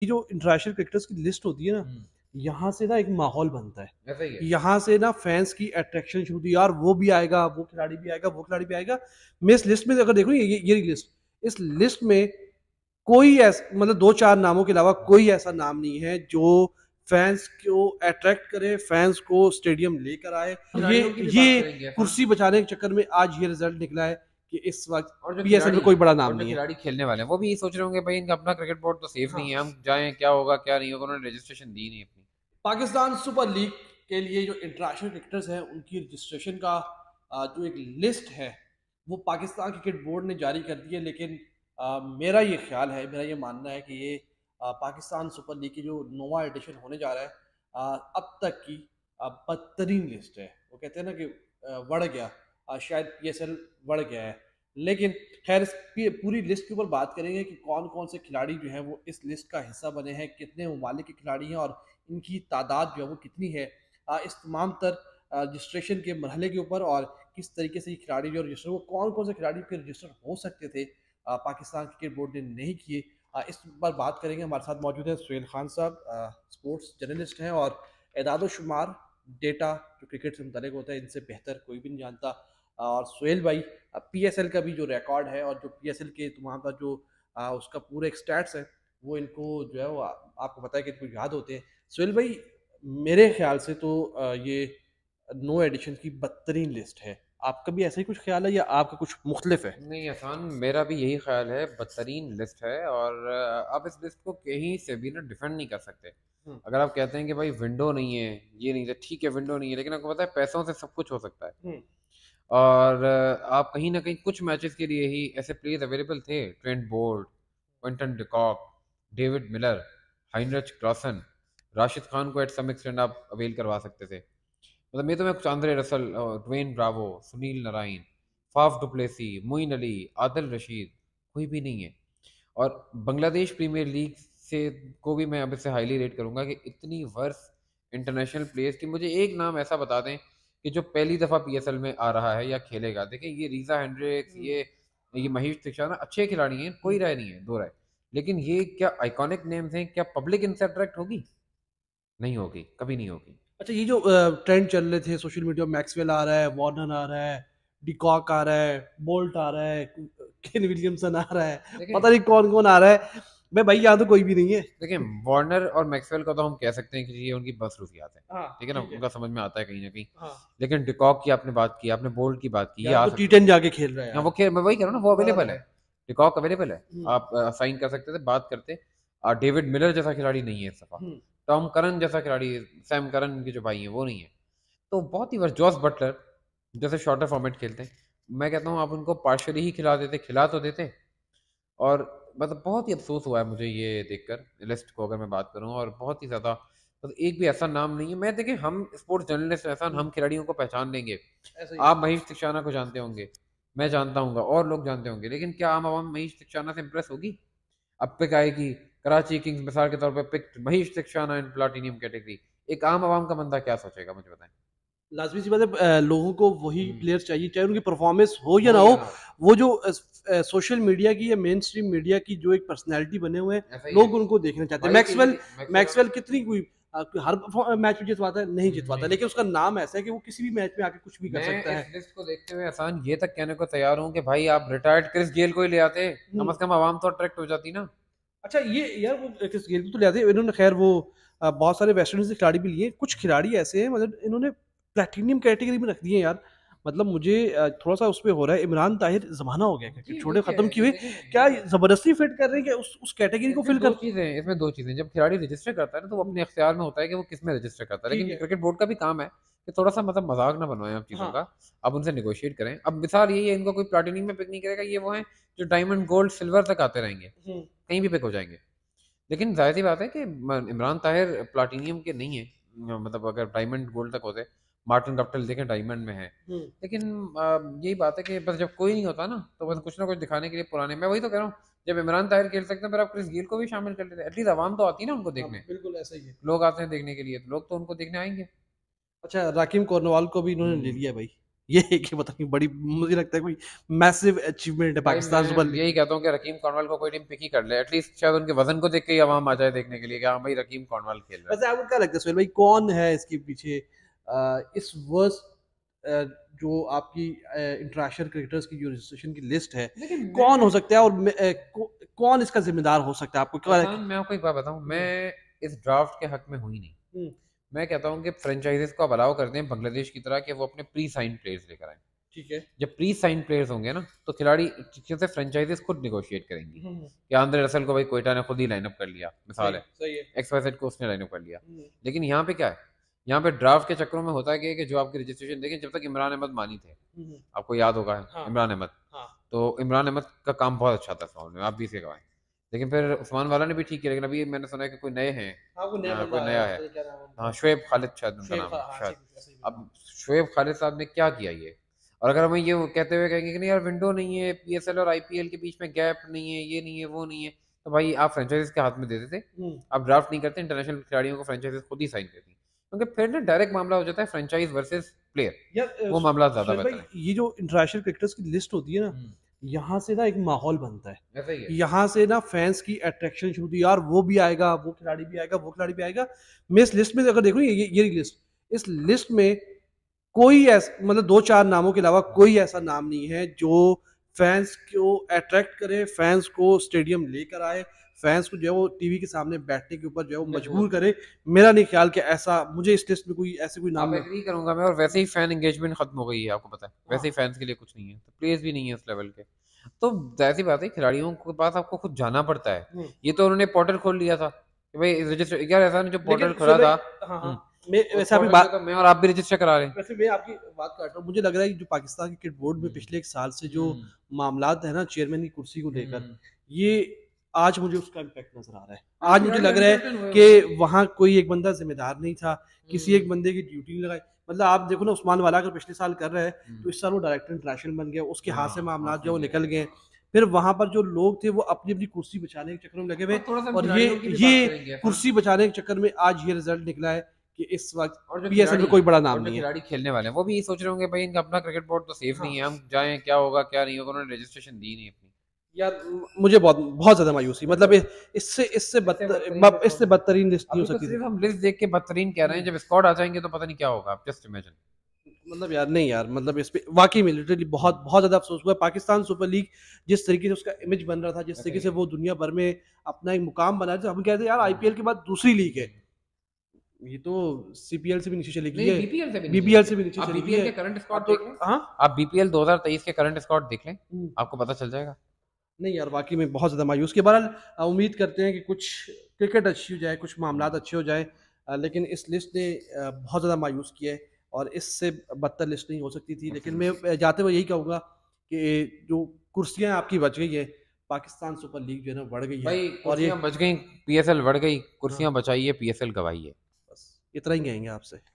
ये जो international cricketers की लिस्ट होती है ना, हम्म, यहाँ से ना एक माहौल बनता है। ऐसा ही है। यहाँ से ना फैंस की अट्रैक्शन शुरू होती है, यार वो भी आएगा, वो खिलाड़ी भी आएगा, वो खिलाड़ी भी आएगा। मैं इस लिस्ट में अगर देखूँ, ये लिस्ट, इस लिस्ट में कोई ऐसा, मतलब दो चार नामों के अलावा कोई ऐसा नाम नहीं है जो फैंस को अट्रैक्ट करे, फैंस को स्टेडियम लेकर आए। ये खिलाड़ियों की भी बात ये करेंगे एहसान। कुर्सी बचाने के चक्कर में आज ये रिजल्ट निकला है कि इस वक्त और जो पीएसएल खिलाड़ी में कोई बड़ा नाम और जो नहीं है। खिलाड़ी खेलने वाले हैं वो भी यही सोच रहे होंगे भाई इनका अपना क्रिकेट बोर्ड तो सेफ नहीं हाँ, है, हम जाएं क्या होगा क्या नहीं होगा, उन्होंने रजिस्ट्रेशन दी नहीं अपनी। पाकिस्तान सुपर लीग के लिए जो इंटरनेशनल क्रिकेटर्स हैं उनकी रजिस्ट्रेशन का जो एक लिस्ट है वो पाकिस्तान क्रिकेट बोर्ड ने जारी कर दी है, लेकिन मेरा ये ख्याल है, मेरा ये मानना है कि ये पाकिस्तान सुपर लीग की जो नोवा एडिशन होने जा रहा है, अब तक की बदतरीन लिस्ट है। वो कहते हैं ना कि बढ़ गया, शायद पीएसएल बढ़ गया है। लेकिन खैर, इस पूरी लिस्ट के ऊपर बात करेंगे कि कौन कौन से खिलाड़ी जो हैं वो इस लिस्ट का हिस्सा बने हैं, कितने ममालिक के खिलाड़ी हैं और इनकी तादाद जो है वो कितनी है। इस तमाम तर रजिस्ट्रेशन के मरहले के ऊपर और किस तरीके से ये खिलाड़ी जो रजिस्टर, वो कौन कौन से खिलाड़ी के रजिस्टर हो सकते थे, पाकिस्तान क्रिकेट बोर्ड ने नहीं किए, इस पर बात करेंगे। हमारे साथ मौजूद है सुहेल खान साहब, स्पोर्ट्स जर्नलिस्ट हैं और एदाद शुमार डेटा जो क्रिकेट से मुतल्लिक होता है इनसे बेहतर कोई भी नहीं जानता। और सुहेल भाई, पीएसएल का भी जो रिकॉर्ड है और जो पीएसएल के तमाम का जो उसका पूरे एक स्टैट्स है, वो इनको जो है वो आपको पता है कि इनको याद होते हैं। सुहेल भाई, मेरे ख्याल से तो ये नो एडिशन की बदतरीन लिस्ट है। आपका भी ऐसा ही कुछ ख्याल है या आपका कुछ मुख्तलिफ है? नहीं एहसान, मेरा भी यही ख्याल है, बदतरीन लिस्ट है और आप इस लिस्ट को कहीं से भी ना डिफेंड नहीं कर सकते। हम्म, अगर आप कहते हैं कि भाई विंडो नहीं है, ये नहीं है, ठीक है विंडो नहीं है, लेकिन आपको पता है पैसों से सब कुछ हो सकता है। हम्म, और आप कहीं ना कहीं कुछ मैचेस के लिए ही ऐसे प्लेयर्स अवेलेबल थे, Trent Boult, Quinton de Kock, David Miller, Heinrich Klaasen, Rashid Khan को एट सम एक्सटेंड आप अवेल करवा सकते थे। मतलब मैं तो मैं Andre Russell, Dwayne Bravo, Sunil Narine, Faf du Plessis, Moeen Ali, Adil Rashid, कोई भी नहीं है। और बांग्लादेश प्रीमियर लीग से को भी मैं अब इससे हाईली रेट करूंगा कि इतनी वर्स इंटरनेशनल प्लेयर्स की मुझे एक नाम ऐसा बता दें कि जो पहली दफ़ा पीएसएल में आ रहा है या खेलेगा। देखिए ये रीजा हेंड्रिक्स, हम्म। ये महेश दीक्षाना अच्छे खिलाड़ी हैं, कोई राय नहीं है, दो राय। लेकिन ये क्या आइकॉनिक नेम्स हैं, क्या पब्लिक इनसे अट्रैक्ट होगी? नहीं होगी, कभी नहीं होगी। अच्छा, ये जो ट्रेंड चल रहे थे सोशल मीडिया, मैक्सवेल आ रहा है, वार्नर आ रहा है, डिकॉक आ रहा है, बोल्ट आ रहा है, केन विलियमसन आ रहा है, देखें पता नहीं कौन कौन आ रहा है। मैं भाई, यहाँ तो कोई भी नहीं है। देखिए वार्नर और मैक्सवेल का तो हम कह सकते हैं कि ये उनकी मसरूफियात है, हाँ, ठीक है ना, ठीक है। उनका समझ में आता है कहीं ना कहीं। हाँ, लेकिन डिकॉक की आपने बात की, आपने बोल्ट की बात की, ये यार आ वो टी सकते थे। टेन जाके खेल रहा है हाँ यार। वो खेल, मैं वही कह रहा हूँ ना, वो बता अवेलेबल रहा है, है। डिकॉक अवेलेबल है। हम्म, आप साइन कर सकते थे, बात करते। डेविड मिलर जैसा खिलाड़ी नहीं है इस दफा। हम्म, टॉम करन जैसा खिलाड़ी, सैम करन के जो भाई हैं वो नहीं है। तो बहुत ही वर्ष जॉस बटलर जैसे शॉर्टर फॉर्मेट खेलते हैं, मैं कहता हूँ आप उनको पार्शली ही खिला देते, खिला तो देते। और मतलब बहुत ही अफसोस हुआ है मुझे ये देखकर लिस्ट को, अगर मैं बात करूँ, और बहुत ही ज़्यादा मतलब एक भी ऐसा नाम नहीं है। मैं देखिए, हम स्पोर्ट्स जर्नलिस्ट ऐसा हम्म, हम खिलाड़ियों को पहचान लेंगे। ऐसा ही है। आप महेश तिक्षाना को जानते होंगे, मैं जानता हूँ और लोग जानते होंगे, लेकिन क्या आम आवाम महेश तिक्षाना से इंप्रेस होगी? अब पिक आएगी, कराची किंग्स मिसाल के तौर पर पिक महेश तिक्षाना इन प्लाटिनियम कैटेगरी, एक आम आवाम का बंदा क्या सोचेगा मुझे बताएं। लाजमी सी बात है, लोगों को वही हम्म, प्लेयर्स चाहिए, चाहे उनकी परफॉर्मेंस हो या हो ना या हो। ना हो, वो जो सोशल मीडिया की या मेन स्ट्रीम मीडिया की जो एक पर्सनैलिटी बने हुए हैं, ऐसा ही है। लोग उनको देखना चाहते हैं। भाई के मैक्सवेल, लिए मैक्सवेल मैक्सवेल कितनी कोई हर मैच में जितवाता है? नहीं जितवाता, नहीं लेकिन उसका जितवाता। नाम ऐसा है कि वो किसी भी मैच में आके कुछ भी कर मैं सकता इस है। लिस्ट को देखते हुए आसान ये तक कहने को तैयार हूँ कि भाई आप रिटायर्ड क्रिस गेल को ही ले आते, कम हम्म। से कम आवाम तो अट्रैक्ट हो जाती ना। अच्छा, ये यार वो किस गेल को तो ले आते हैं इन्होंने, खैर वो बहुत सारे वेस्ट इंडीज के खिलाड़ी भी लिए। कुछ खिलाड़ी ऐसे हैं, मतलब इन्होंने प्लेटिनियम कैटेगरी में रख दिए हैं यार। मतलब मुझे थोड़ा सा उस पे हो रहा है। इमरान ताहिर, जमाना हो गया क्रिकेट जी छोड़े देखिए, खत्म किए हुए। देखें क्या देखिए जबरदस्ती फिट कर रहे हैं, क्या उस कैटेगरी को फिल कर? इसमें दो चीजें, जब खिलाड़ी रजिस्टर करता है ना तो वो अपने इख्तियार में होता है कि वो किस में रजिस्टर करता है, ठीक लेकिन है। क्रिकेट बोर्ड का भी काम है कि थोड़ा सा मतलब मजाक ना बनवाएं आप चीज़ों हाँ। का। आप उनसे निगोशिएट करें। अब मिसाल यही है, इनको कोई प्लाटिनियम में पिक नहीं करेगा, ये वो हैं जो डायमंड गोल्ड सिल्वर तक आते रहेंगे, हम्म, कहीं भी पिक हो जाएंगे। लेकिन जाहिर सी बात है कि इमरान ताहिर प्लाटिनियम के नहीं है, मतलब अगर डायमंड गोल्ड तक होते। मार्टिन गप्टिल देखें डायमंड में है। हम्म, लेकिन यही बात है कि बस जब कोई नहीं होता ना तो बस हम्म। कुछ ना कुछ दिखाने के लिए पुराने, मैं वही तो कह रहा हूँ, जब इमरान ताहिर खेल सकते हैं फिर आप क्रिस गेल को भी शामिल कर लेते, एटलीस्ट आवाम तो आती है ना उनको हाँ, देखने। बिल्कुल ऐसा ही है। लोग आते हैं देखने के लिए, तो लोग तो उनको देखने आएंगे। अच्छा, राकिम कोर्नवाल को भी इन्होंने ले हम्म, लिया भाई। ये एक ही पता नहीं बड़ी, मुझे लगता है कोई मैसिव अचीवमेंट है भाई मैं पाकिस्तान सुपर लीग। यही कहता हूँ कि रकीम कॉर्नवाल को कोई टीम पिक ही कर ले, एटलीस्ट शायद उनके वजन को देख के ही आवाम आ जाए देखने के लिए कि हाँ भाई रकीम कॉर्नवाल खेल रहा है। वैसे आपको क्या लगता है सुहेल भाई, कौन है इसके पीछे इस वर्स्ट जो आपकी इंटरनेशनल क्रिकेटर्स की जो रजिस्ट्रेशन की लिस्ट है, लेकिन कौन हो मैं सकता है और कौन इसका जिम्मेदार हो सकता है आपको क्या एहसान, मैं आपको एक बात बताऊँ, मैं इस ड्राफ्ट के हक में हुई नहीं। हम्म, मैं कहता हूँ कि फ्रेंचाइजीज को अब अलाउ कर दें बांग्लादेश की तरह कि वो अपने प्री साइन प्लेयर्स लेकर आए। ठीक है। जब प्री साइन प्लेयर्स होंगे ना तो खिलाड़ी से फ्रेंचाइजीज खुद निगोशिएट करेंगी हम्म, कि आंद्रे रसल को भाई कोयटा ने खुद ही लाइनअप कर लिया, मिसाल सही है, सही है। XYZ को उसने लाइनअप कर लिया। हम्म, लेकिन यहाँ पे क्या है, यहाँ पे ड्राफ्ट के चक्करों में होता है कि जो आपकी रजिस्ट्रेशन देखें, जब तक इमरान अहमद मानी थे, हम्म, आपको याद होगा हाँ इमरान अहमद, हाँ तो इमरान अहमद का काम बहुत अच्छा था इस मामले में, आप भी इसे गवाएं। लेकिन फिर उस्मान वाला ने भी ठीक किया, लेकिन अभी मैंने सुना है कि कोई नए हैं, हाँ, वो नया कोई बंदा आया नया है, है, पता नहीं क्या नाम है हाँ उनका। शुएब खालिद शायद उनका शुएब नाम है हाँ, शायद। ऐसे ही कुछ अब शुएब खालिद साहब ने क्या किया ये, और अगर हम ये कहते हुए कहेंगे कि नहीं यार विंडो नहीं है, PSL और IPL के बीच में गैप नहीं है, ये नहीं है वो नहीं है, तो भाई आप फ्रेंचाइजीज के हाथ में दे देते, आप ड्राफ्ट नहीं करते, इंटरनेशनल खिलाड़ियों को फ्रेंचाइजीज खुद ही साइन करती, क्योंकि फिर ना डायरेक्ट मामला हो जाता है फ्रेंचाइज वर्सेस प्लेयर, यार वो मामला ज्यादा सुहेल भाई, बेहतर है। ये जो इंटरनेशनल क्रिकेटर्स की लिस्ट होती है ना, यहाँ से ना एक माहौल बनता है। ऐसा ही है। यहाँ से ना फैंस की अट्रैक्शन शुरू होती है, यार वो भी आएगा, वो खिलाड़ी भी आएगा, वो खिलाड़ी भी आएगा। मैं इस लिस्ट में अगर देखूँ, ये लिस्ट, इस लिस्ट में कोई ऐसा, मतलब दो चार नामों के अलावा कोई ऐसा नाम नहीं है जो फैंस को अट्रैक्ट करे, फैंस को स्टेडियम लेकर आए, फैंस को जो है वो टीवी के सामने बैठने के ऊपर जो है वो मजबूर करे। मेरा नहीं ख्याल कि ऐसा, मुझे इस लिस्ट में कोई ऐसे कोई नाम आप ना। एग्री करूंगा मैं, और वैसे ही फैन एंगेजमेंट खत्म हो गई है, आपको पता है, वैसे ही हाँ, फैंस के लिए कुछ नहीं है, तो प्लेयर्स भी नहीं है उस लेवल के। तो जाहिर सी बात है खिलाड़ियों के पास आपको खुद जाना पड़ता है। हम्म। ये तो उन्होंने पोर्टल खोल लिया था कि भाई रजिस्टर, यार ऐसा नहीं, जो पोर्टल लेकिन खुला सुहेल था, भाई, हाँ हाँ, हम्म, मैं उस वैसे आपकी पोर्टल पे बात, तो मैं और आप भी रजिस्टर करा रहे हैं। वैसे मैं आपकी बात काट रहा हूँ, मुझे लग रहा है कि जो पाकिस्तान क्रिकेट बोर्ड में हम्म, पिछले एक साल से जो हम्म, मामलात है ना चेयरमैन की कुर्सी को लेकर, हम्म। ये आज मुझे उसका इम्पैक्ट नजर आ रहा है। हाँ आज मुझे खिलाड़ी लग रहा है अनसर्टेन हुए हुए हैं। कि वहाँ कोई एक बंदा जिम्मेदार नहीं था, किसी एक हम्म, बंदे की ड्यूटी नहीं लगाई। मतलब आप देखो ना, उस्मान वाला अगर पिछले साल कर रहे हैं, हम्म। तो इस साल वो डायरेक्टर इंटरनेशनल बन गया, उसके हाथ से हाँ हाँ मामला जो सही वो है। निकल गए। फिर वहां पर जो लोग थे वो अपनी अपनी कुर्सी बचाने के चक्कर में लगे हुए, और थोड़ा सा हम और ये खिलाड़ियों की भी बात ये करेंगे ऐसा। कुर्सी बचाने के चक्कर में आज ये रिजल्ट निकला है कि इस वक्त और जो PSL खिलाड़ी में कोई हैं, बड़ा और नाम जो नहीं है। खिलाड़ी खेलने वाले हैं, वो भी ये सोच रहे होंगे भाई इनका अपना क्रिकेट बोर्ड तो सेफ हाँ नहीं है, हम जाएं क्या होगा क्या नहीं होगा, उन्होंने रजिस्ट्रेशन दी नहीं अपनी। यार, मुझे बहुत बहुत ज्यादा मायूसी, मतलब इससे इससे इससे बदतरीन बदतर, लिस्ट और इससे नहीं। बदतरीन लिस्ट नहीं हो अभी तो सकती थी। सिर्फ हम लिस्ट देख के बदतरीन कह रहे हैं, जब स्क्वाड आ जाएंगे तो पता नहीं क्या होगा, आप जस्ट इमेजिन। मतलब यार नहीं यार, मतलब इस पे वाकई में लिटरली बहुत बहुत ज्यादा अफसोस हुआ है। पाकिस्तान सुपर लीग जिस तरीके से उसका इमेज बन रहा था, जिस ऐसा तरीके ही से है। वो दुनिया भर में अपना एक मुकाम बना था, हम कहते हैं यार IPL के बाद दूसरी लीग है, ये तो CPL से भी नीचे चली गई नहीं है, BPL से भी नीचे BBL चली से भी गई। नीचे आप चली गई BPL है। के करंट अब स्क्वाड तो देख लें, हाँ, आप BPL 2023 के करंट स्क्वाड देख लें, हम्म, आपको पता चल जाएगा। नहीं यार वाकई में बहुत ज़्यादा मायूस के। बहरहाल उम्मीद करते हैं कि कुछ क्रिकेट अच्छी हो जाए, कुछ मामलात अच्छे हो जाए, लेकिन इस लिस्ट ने बहुत ज़्यादा मायूस किया है, और इससे बदतर लिस्ट नहीं हो सकती थी। लेकिन मैं जाते हुए यही कहूँगा कि जो कुर्सियाँ आपकी बच गई है, पाकिस्तान सुपर लीग जो है ना बढ़ गई है, भाई और ये कुर्सियां बच गई, PSL बढ़ गई, हाँ, कुर्सियां बचाई है, PSL गवाई है। बस इतना ही कहेंगे आपसे।